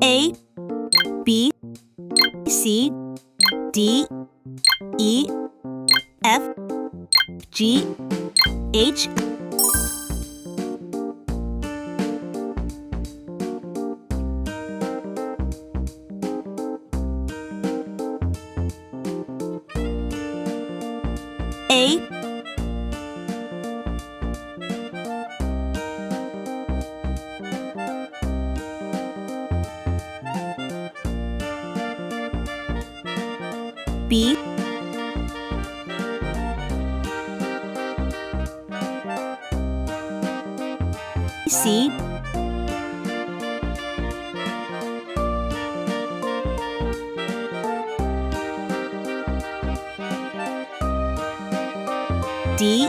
A, B, C, D, E, F, G, H. A, B, C, D,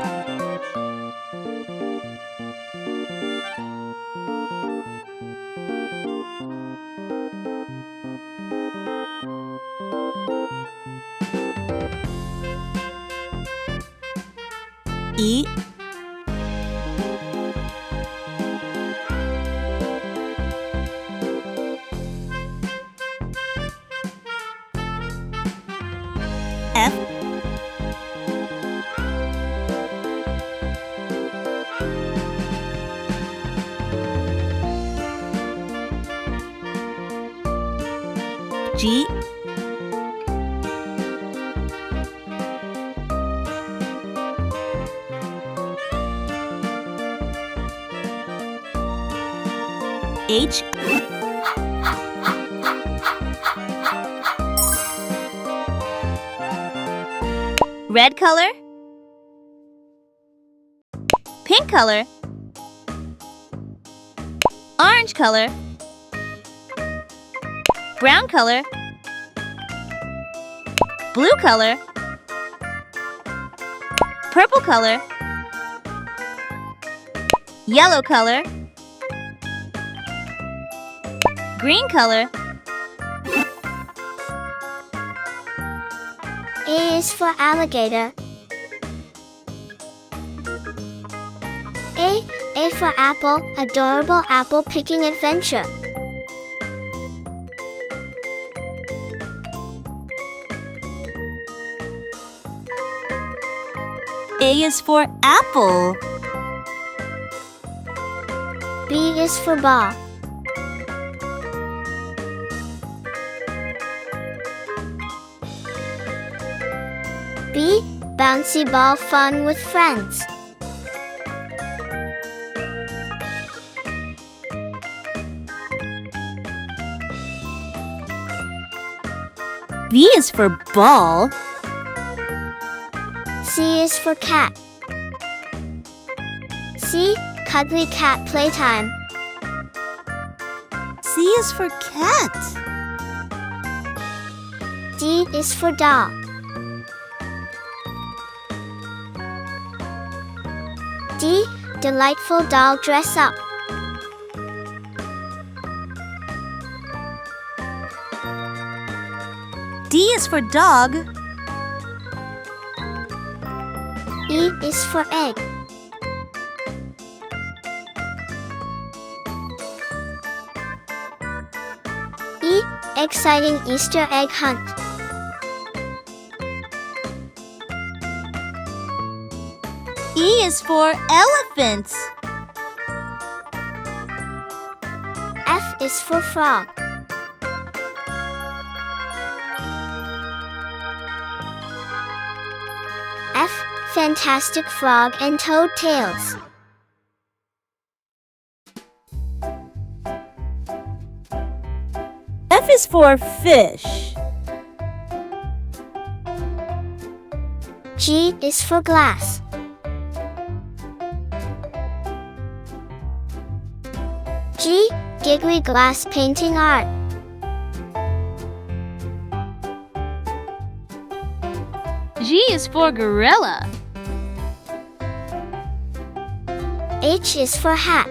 E, F, G, H, red color, pink color, orange color, brown color, blue color, purple color, yellow color, green color. A is for alligator. A for apple, adorable apple picking adventure. A is for apple. B is for ball. B, bouncy ball fun with friends. B is for ball. C is for cat. C, cuddly cat playtime. C is for cat. D is for doll. D, delightful doll dress up. D is for dog. E is for egg. E, exciting Easter egg hunt. E is for elephant. F is for frog. F, fantastic frog and toad tails. F is for fish. G is for glass. G, giggly glass painting art. G is for gorilla. H is for hat.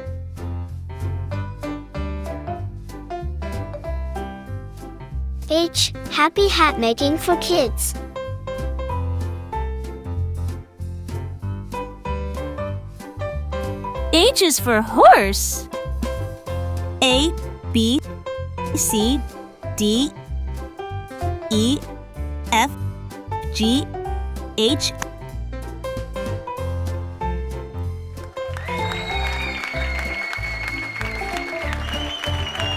H, happy hat making for kids. H is for horse. A, B, C, D, E, F, G, H,